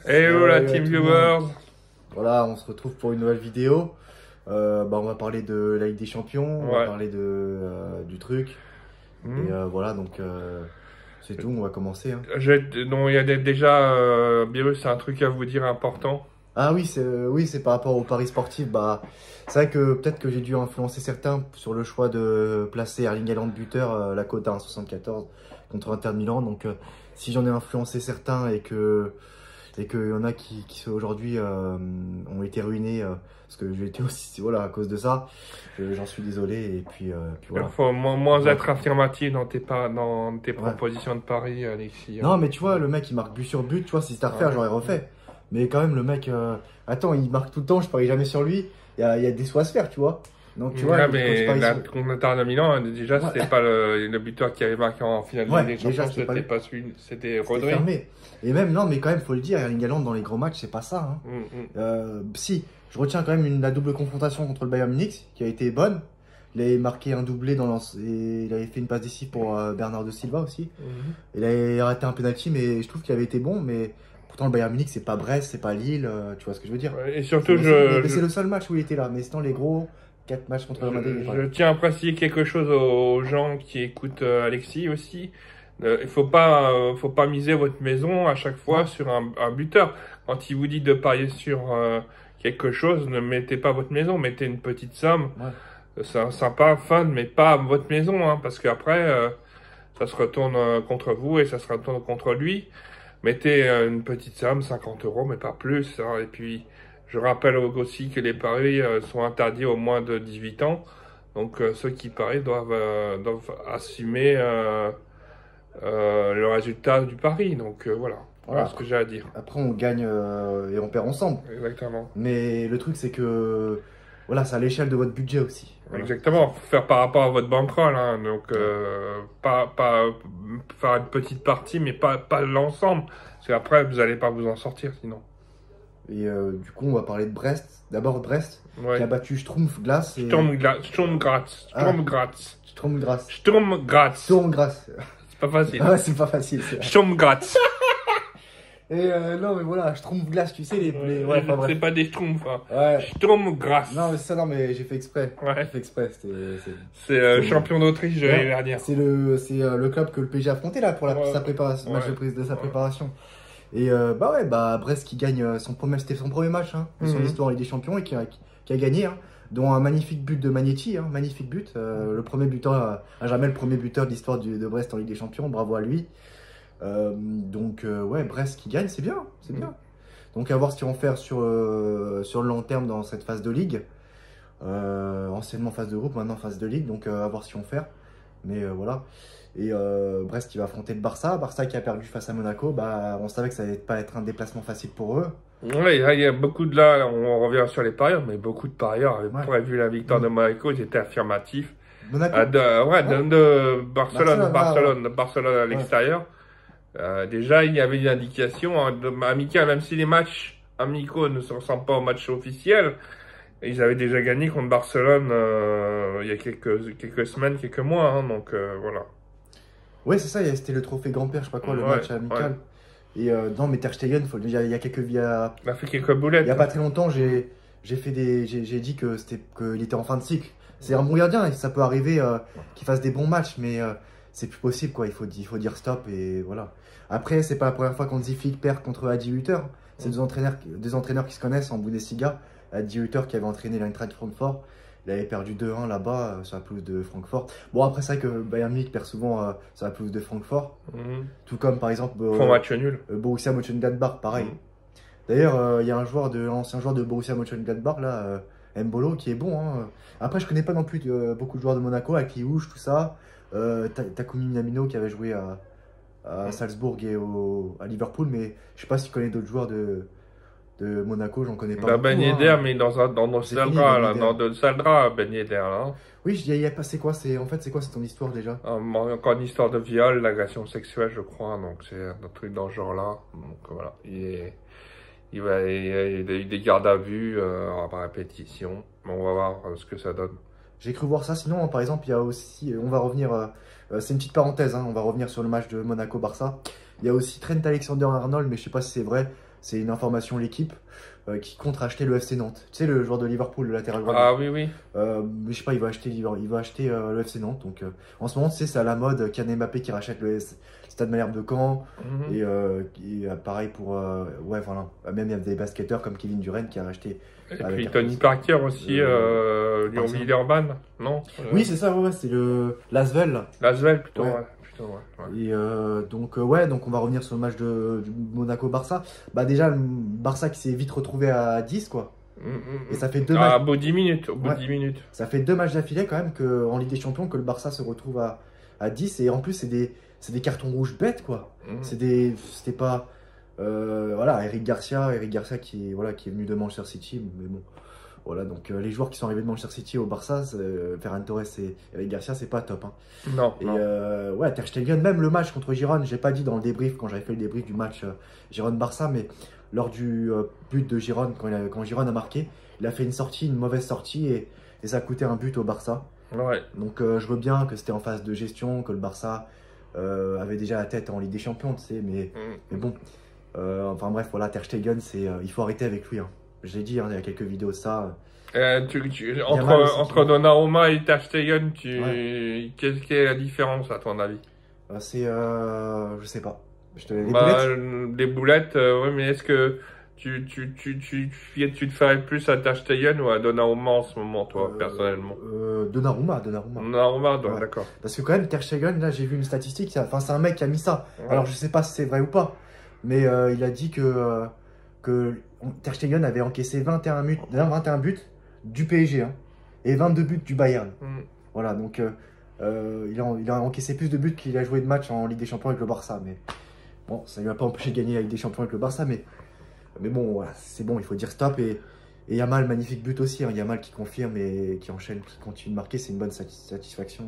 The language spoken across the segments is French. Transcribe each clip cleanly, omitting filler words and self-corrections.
Hello la team viewers. Voilà, on se retrouve pour une nouvelle vidéo. On va parler de la Ligue des Champions, on va parler du truc. Et voilà, donc c'est tout, on va commencer. Hein. Non, il y a déjà, Birus, c'est un truc à vous dire important. Ah oui, c'est par rapport au paris sportif. C'est vrai que peut-être que j'ai dû influencer certains sur le choix de placer Erling Haaland buteur, la cote à 1,74 contre Inter de Milan. Donc si j'en ai influencé certains et qu'il y en a qui aujourd'hui ont été ruinés parce que j'ai été aussi à cause de ça, j'en suis désolé et puis voilà. Il faut moins être affirmatif dans tes propositions de paris, Alexis. Non mais tu vois, le mec il marque but sur but, tu vois, si c'était à refaire j'aurais refait. Mais quand même le mec, attends, il marque tout le temps, je parie jamais sur lui, il y a des sous à se faire, tu vois. Donc tu vois, mais contre l'Inter de Milan, déjà c'était pas le buteur qui avait marqué en finale de Ligue des Champions, c'était pas celui, c'était Rodri. Fermé. Et même, non, mais quand même, faut le dire, Erling Haaland dans les gros matchs, c'est pas ça. Hein. Si, je retiens quand même la double confrontation contre le Bayern Munich, qui a été bonne. Il avait marqué un doublé et il avait fait une passe décisive pour Bernardo Silva aussi. Il avait raté un penalty, mais je trouve qu'il avait été bon. Mais pourtant, le Bayern Munich, c'est pas Brest, c'est pas Lille, tu vois ce que je veux dire. Et surtout, c'est le seul match où il était là. Mais sinon, les gros 4 matchs contre le Madrid. Je tiens à préciser quelque chose aux gens qui écoutent Alexis aussi. Il faut pas miser votre maison à chaque fois sur un buteur. Quand il vous dit de parier sur quelque chose, ne mettez pas votre maison, mettez une petite somme. C'est sympa, fun, mais pas votre maison, hein, parce qu'après, ça se retourne contre vous et ça se retourne contre lui. Mettez une petite somme, 50 €, mais pas plus. Hein, et puis, je rappelle aussi que les paris sont interdits aux moins de 18 ans. Donc, ceux qui parient doivent assumer le résultat du pari. Donc, voilà ce que j'ai à dire. Après, on gagne et on perd ensemble. Exactement. Mais le truc, c'est que voilà, c'est à l'échelle de votre budget aussi. Voilà. Exactement, faut faire par rapport à votre bankroll, hein. Donc pas faire une petite partie, mais pas l'ensemble, parce qu'après vous n'allez pas vous en sortir sinon. Et du coup, on va parler de Brest. D'abord Brest, qui a battu Sturm-Graz. Sturm-Graz. C'est pas facile. Ah, c'est pas facile. Sturm-Graz. Et non, mais voilà, Sturm-Graz, tu sais, c'est pas des Schtroumpfs, hein. Ouais. Sturm-Graz. Non, mais c'est ça, non, mais j'ai fait exprès. Ouais. J'ai fait exprès. C'est champion d'Autriche de l'année dernière. C'est le club que le PSG a affronté là pour sa préparation, match de sa préparation. Et Brest qui gagne c'était son premier match de son histoire en Ligue des Champions et qui a gagné, hein, dont un magnifique but de Magnetti, hein, magnifique but, le premier buteur, à jamais le premier buteur de l'histoire de Brest en Ligue des Champions, bravo à lui. Brest qui gagne, c'est bien, c'est bien. Donc à voir ce qu'ils vont faire sur le long terme dans cette phase de ligue. Anciennement phase de groupe, maintenant phase de ligue, donc à voir ce qu'ils vont faire. Mais voilà. Et Brest qui va affronter le Barça. Barça qui a perdu face à Monaco. On savait que ça allait pas être un déplacement facile pour eux. Oui, il y a beaucoup on revient sur les parieurs, mais beaucoup de parieurs avaient prévu la victoire de Monaco, ils étaient affirmatifs. Monaco de Barcelone à l'extérieur. Déjà, il y avait une indication amicale, même si les matchs amicaux ne se ressemblent pas aux matchs officiels. Ils avaient déjà gagné contre Barcelone il y a quelques semaines, quelques mois, hein, donc voilà. Ouais, c'est ça, c'était le trophée grand-père, je sais pas quoi, le match amical. Et non, mais Ter Stegen, il y a il a fait quelques boulettes. Il y a pas très longtemps, j'ai dit qu'il était en fin de cycle. C'est un bon gardien, et ça peut arriver qu'il fasse des bons matchs, mais c'est plus possible, quoi. Il faut dire stop et voilà. Après, c'est pas la première fois qu'on dit Flick perd contre Adi Hütter. C'est deux entraîneurs qui se connaissent en Bundesliga. Adi Hütter qui avait entraîné l'Eintracht Francfort. Il avait perdu 2-1 là-bas sur la pelouse de Francfort. Bon, après, c'est vrai que Bayern Munich perd souvent sur la pelouse de Francfort. Tout comme par exemple match nul. Borussia Mönchengladbach, pareil. D'ailleurs, il y a l'ancien joueur de Borussia Mönchengladbach, là, Mbolo, qui est bon. Hein. Après, je connais pas non plus beaucoup de joueurs de Monaco, avec Liouche, tout ça. Takumi Minamino qui avait joué à Salzbourg et à Liverpool, mais je sais pas si tu connais d'autres joueurs de Monaco, j'en connais pas beaucoup. Ben Yedder, mais dans le Saldra, là, dans le Saldra, Ben Yedder, là. Oui, c'est quoi c'est ton histoire déjà? Encore une histoire de viol, d'agression sexuelle, je crois, donc c'est un truc dans ce genre-là. Donc voilà, il a eu des gardes à vue par répétition. On va voir ce que ça donne. J'ai cru voir ça, sinon par exemple, il y a aussi, on va revenir, c'est une petite parenthèse, hein, on va revenir sur le match de Monaco-Barça. Il y a aussi Trent Alexander-Arnold, mais je sais pas si c'est vrai. c'est une information l'équipe qui compte racheter le FC Nantes. Tu sais, le joueur de Liverpool, le latéral droit. Ah oui, oui. Mais je sais pas, il va acheter le FC Nantes. Donc, en ce moment, tu sais, c'est à la mode. Kylian Mbappé qui rachète le Stade Malherbe de Caen. Et pareil pour. Ouais, voilà. Même il y a des basketteurs comme Kevin Durant qui a racheté. Et puis Tony Parker aussi, Lyon-Villeurbanne, non? Oui, c'est ça, ouais, c'est le Lasvel. Lasvel plutôt, Ouais. ouais. Plutôt, ouais. Et donc, on va revenir sur le match du Monaco-Barça. Bah, déjà, le Barça qui s'est vite retrouvé à 10, quoi. Et ça fait deux matchs. Au bout de 10 minutes, au bout de 10 minutes. Ça fait 2 matchs d'affilée quand même en Ligue des Champions que le Barça se retrouve à 10. Et en plus, c'est des cartons rouges bêtes, quoi. C'était pas. Voilà, Eric Garcia qui est venu de Manchester City. Mais bon, voilà, donc les joueurs qui sont arrivés de Manchester City au Barça, Ferran Torres et Eric Garcia, c'est pas top. Hein. Non. Ouais, Ter Stegen, même le match contre Girone, j'ai pas dit dans le débrief, quand j'avais fait le débrief du match Girone-Barça, mais lors du but de Girone, quand Girone a marqué, il a fait une mauvaise sortie et ça a coûté un but au Barça. Ouais. Donc je veux bien que c'était en phase de gestion, que le Barça avait déjà la tête en Ligue des Champions, tu sais, mais bon. Enfin bref, voilà, Ter Stegen, il faut arrêter avec lui. Hein. Je l'ai dit, hein, il y a quelques vidéos de ça. Entre Donnarumma et Ter Stegen, quelle est la différence à ton avis? Je sais pas. Les boulettes, oui, mais est-ce que tu te ferais plus à Ter Stegen ou à Donnarumma en ce moment, toi, personnellement? Donnarumma. Donnarumma, Ouais. d'accord. Parce que quand même, Ter Stegen, là, j'ai vu une statistique, c'est un mec qui a mis ça. Ouais. Alors, je sais pas si c'est vrai ou pas, mais il a dit que Ter Stegen avait encaissé 21 buts du PSG hein, et 22 buts du Bayern. Voilà, donc il a encaissé plus de buts qu'il a joué de matchs en Ligue des Champions avec le Barça. Mais bon, ça ne lui a pas empêché de gagner la Ligue des Champions avec le Barça. Mais bon, voilà, c'est bon, il faut dire stop. Et Yamal, magnifique but aussi. Hein, Yamal qui confirme et qui enchaîne, qui continue de marquer, c'est une bonne satisfaction.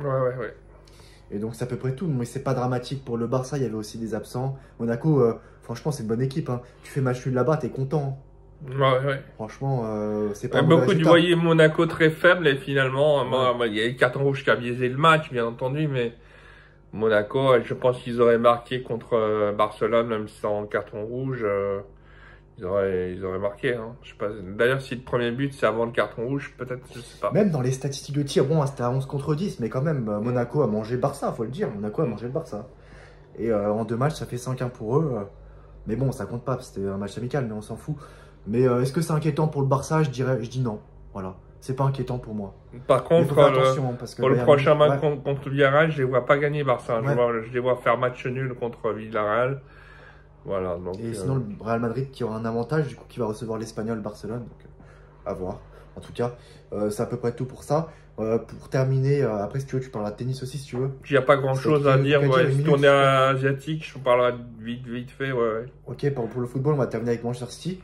Ouais. Et donc c'est à peu près tout, mais c'est pas dramatique pour le Barça, il y avait aussi des absents. Monaco, franchement c'est une bonne équipe, hein. Tu fais match nul là-bas, t'es content. Ouais. Franchement, c'est pas un beaucoup résultat. voyaient Monaco très faible et finalement, il y a eu le carton rouge qui a biaisé le match, bien entendu, mais Monaco, je pense qu'ils auraient marqué contre Barcelone, même sans carton rouge, ils auraient marqué. Hein. Je sais pas. D'ailleurs, si le premier but c'est avant le carton rouge, peut-être, je sais pas. Même dans les statistiques de tir, bon, c'était à 11 contre 10, mais quand même, Monaco a mangé le Barça, faut le dire. Monaco a mangé le Barça. Et en 2 matchs, ça fait 5-1 pour eux. Mais bon, ça compte pas, c'était un match amical, mais on s'en fout. Mais est-ce que c'est inquiétant pour le Barça? Je dis non. Voilà. C'est pas inquiétant pour moi. Par contre, parce que pour le prochain match contre Villarreal, je les vois pas gagner Barça. Je les vois faire match nul contre Villarreal. Voilà, donc, et sinon, le Real Madrid qui aura un avantage, du coup, qui va recevoir l'Espagnol Barcelone. Donc, à voir. En tout cas, c'est à peu près tout pour ça. Pour terminer, après, si tu veux, tu parleras de tennis aussi, si tu veux. Il n'y a pas grand-chose à dire. Tournée asiatique, je vous parlerai vite fait. Ouais. Ok, pour le football, on va terminer avec Manchester City,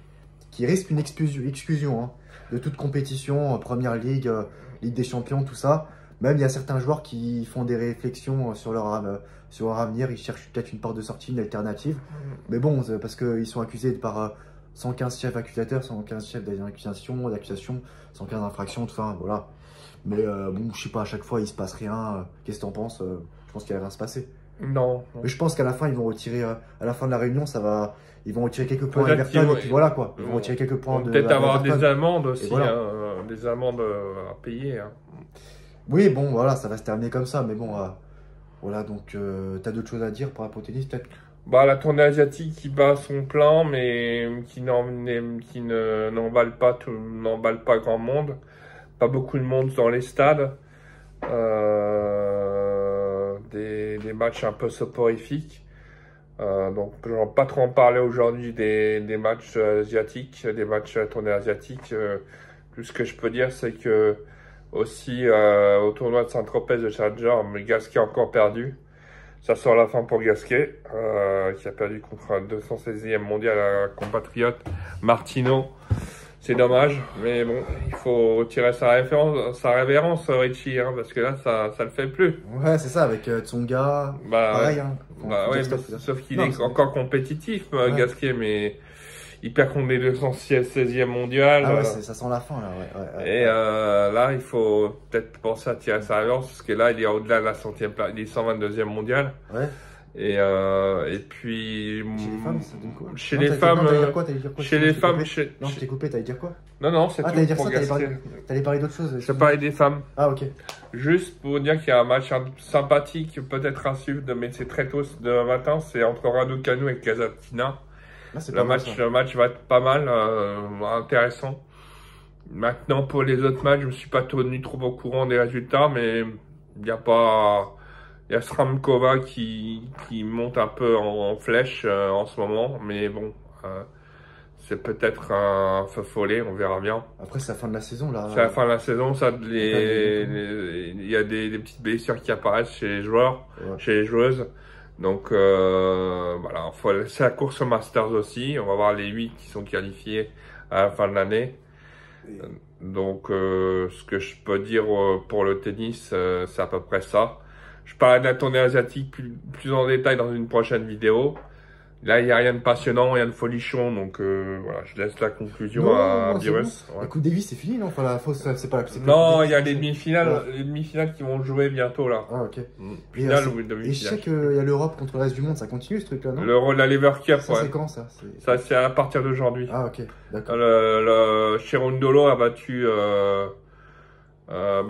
qui risque une exclusion hein, de toute compétition, Première Ligue, Ligue des Champions, tout ça. Même, il y a certains joueurs qui font des réflexions sur leur avenir. Ils cherchent peut-être une porte de sortie, une alternative. Mais bon, parce qu'ils sont accusés par 115 chefs accusateurs, 115 chefs d'accusation, 115 infractions, tout ça, voilà. Mais bon, je sais pas, à chaque fois, il se passe rien. Qu'est-ce que t'en penses? Je pense qu'il va rien se passer. Non. Mais je pense qu'à la fin, ils vont retirer, à la fin de la réunion, ils vont retirer quelques points à Everton, et puis voilà quoi. Ils vont retirer quelques points de. Peut-être avoir des amendes aussi, voilà. des amendes à payer. Hein. Oui, bon, voilà, ça va se terminer comme ça, mais bon, voilà, donc t'as d'autres choses à dire par rapport au tennis, peut-être? Bah, la tournée asiatique qui bat son plein, mais qui n'emballe pas grand monde. Pas beaucoup de monde dans les stades. Des matchs un peu soporifiques. Donc, je ne vais pas trop en parler aujourd'hui des matchs asiatiques, des matchs tournée asiatiques. Tout ce que je peux dire, c'est que aussi au tournoi de Saint-Tropez de Challenger, Gasquet a encore perdu. Ça sort la fin pour Gasquet, qui a perdu contre un 216e mondial à compatriote Martino. C'est dommage, mais bon, il faut tirer sa révérence, Richie, hein, parce que là, ça le fait plus. Ouais, c'est ça, avec Tsonga, pareil. Hein. Sauf qu'il est encore compétitif, Gasquet, mais il perd contre les 216e mondial. Ah ouais, ça sent la fin, là, ouais. Et là, il faut peut-être penser à tirer sa révérence, parce que là, il est au-delà de la 100e place, il est 122e mondial. Ouais. Et puis. Chez les femmes, ça donne quoi? Chez Non, les femmes. non, t'allais dire quoi? T'allais dire quoi? Chez Excuse-moi, les je t'ai femmes. coupé. Non, je t'ai coupé, t'allais dire quoi? Non, c'est Ah, tout t'allais dire pour ça, Gasquet. t'allais parler d'autre chose. Je excuse-moi. parlais des femmes. Ah, ok. Juste pour dire qu'il y a un match sympathique, peut-être à suivre, mais c'est très tôt demain matin, c'est entre Raducanu et Casatina. Là, c'est pas mal, ça. Le match va être pas mal, intéressant. Maintenant, pour les autres matchs, je me suis pas tenu trop au courant des résultats, mais il y a pas, il y a Sramkova qui monte un peu en flèche en ce moment, mais bon, c'est peut-être un feu follet, on verra bien. Après, c'est la fin de la saison, là. C'est la fin de la saison, il y a des petites blessures qui apparaissent chez les joueurs, Ouais. chez les joueuses. Donc voilà, c'est la course au Masters aussi. On va voir les 8 qui sont qualifiés à la fin de l'année. Donc ce que je peux dire pour le tennis, c'est à peu près ça. Je parlerai de la tournée asiatique plus en détail dans une prochaine vidéo. Là, il n'y a rien de passionnant, rien de folichon, donc voilà, je laisse la conclusion à Virus. La Coupe Davis, c'est fini, non? Enfin, la fausse, c'est pas. Non, il y a les demi-finales qui vont jouer bientôt là. Ah, ok. Finale ou Et je demi-finale. sais qu'il y a l'Europe contre le reste du monde, ça continue ce truc-là, non? La Lever Cup, Ça, ouais. c'est quand ça? Ça, c'est à partir d'aujourd'hui. Ah, ok, d'accord. Le Cherundolo a battu un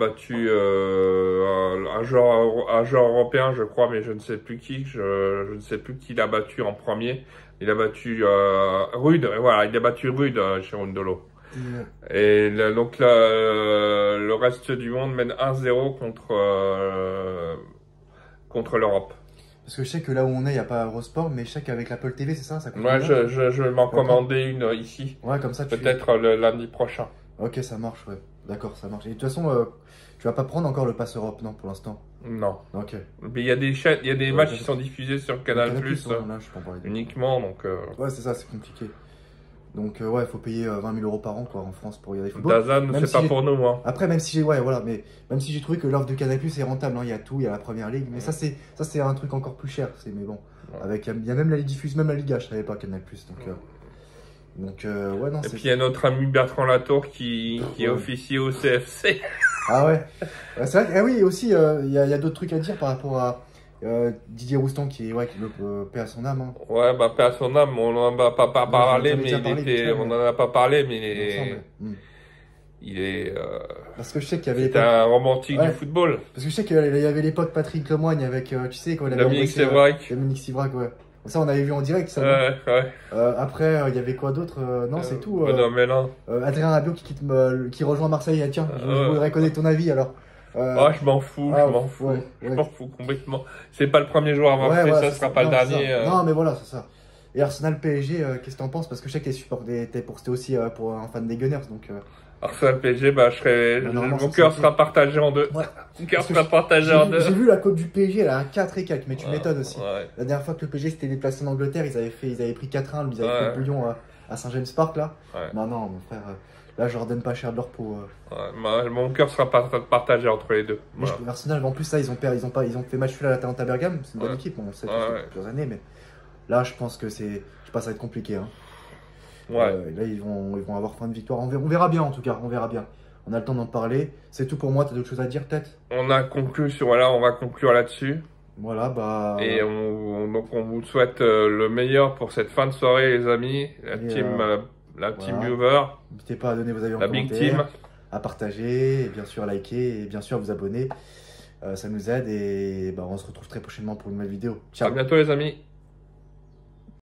joueur européen, je crois, mais je ne sais plus qui. Je ne sais plus qui l'a battu en premier. Il a battu Rude. Voilà, il a battu Rude, Cherundolo. Et donc le reste du monde mène 1-0 contre l'Europe. Parce que je sais que là où on est, il n'y a pas Eurosport, mais je sais qu'avec l'Apple TV, c'est ça? Ça coûte Ouais, combien? je vais m'en commander une ici. Ouais, comme ça, Peut-être le lundi prochain. Ok, ça marche, ouais. D'accord, ça marche. Et de toute façon, tu vas pas prendre encore le Pass Europe, non, pour l'instant? Non. Ok. Mais il y a des chaînes, il y a des matchs qui sont diffusés sur Canal+, Ouais, là, je peux en parler. uniquement, donc... Ouais, c'est ça, c'est compliqué. Donc, ouais, il faut payer 20 000 euros par an, quoi, en France, pour regarder le football. Dazan, c'est pas pour nous, hein. Après, même si j'ai, ouais, voilà, mais même si j'ai trouvé que l'offre de Canal+ est rentable, hein, il y a tout, il y a la Première Ligue, mais ça, c'est un truc encore plus cher, mais bon. Ouais. Avec, il y a même la diffuse, même la Liga, je savais pas Canal+, donc, ouais, non, Et puis il y a notre ami Bertrand Latour qui est officier au CFC. Ah ouais, c'est vrai. Ah oui, aussi, il y a d'autres trucs à dire par rapport à Didier Roustan qui le paix à son âme. Hein. Ouais, bah paix à son âme, on n'en a pas parlé, mais on n'en a pas parlé, mais il est. Parce que je sais qu'il y avait. C'était un romantique du football. Parce que je sais qu'il y avait l'époque Patrick Lemoigne avec, tu sais, quand il avait Dominique Sévrac. Dominique Sévrac, ouais. Ça, on avait vu en direct, ça. Ouais. Après, il y avait quoi d'autre? Non, c'est tout. Non, mais non. Adrien Rabiot qui rejoint Marseille. Ah, tiens, je voudrais connaître ton avis alors. Ah, je m'en fous, je m'en fous complètement. C'est pas le premier joueur à avoir fait ça, ce sera pas le dernier. Non, mais voilà, c'est ça. Et Arsenal PSG, qu'est-ce que t'en penses? Parce que je sais que c'était aussi pour un fan des Gunners, donc. Arsenal PSG, bah mon cœur sera partagé en deux. Ouais. Mon cœur sera partagé en deux. J'ai vu la cote du PSG, elle est à 4 et 4, mais tu m'étonnes aussi. Ouais. La dernière fois que le PSG s'était déplacé en Angleterre, ils avaient pris 4-1, ils avaient fait le bouillon à Saint-James Park là. Ouais. Non, mon frère, là je leur donne pas cher de leur peau. Ouais, mon cœur sera partagé entre les deux. Voilà. Arsenal, en plus ça, ils ont fait match nul à l'Atalanta Bergame, c'est une bonne équipe, on sait depuis plusieurs années, mais là je pense que ça va être compliqué. Hein. Ouais. Là ils vont avoir fin de victoire, on verra bien en tout cas, on verra bien. On a le temps d'en parler. C'est tout pour moi, t'as d'autres choses à dire peut-être? On a conclu on va conclure là-dessus. Voilà, bah. Et donc on vous souhaite le meilleur pour cette fin de soirée, les amis. La team viewer. N'hésitez pas à donner vos avis en la commentaire, big team. à partager, et bien sûr à liker, et bien sûr à vous abonner. Ça nous aide, et bah, on se retrouve très prochainement pour une nouvelle vidéo. Ciao. À bientôt, les amis.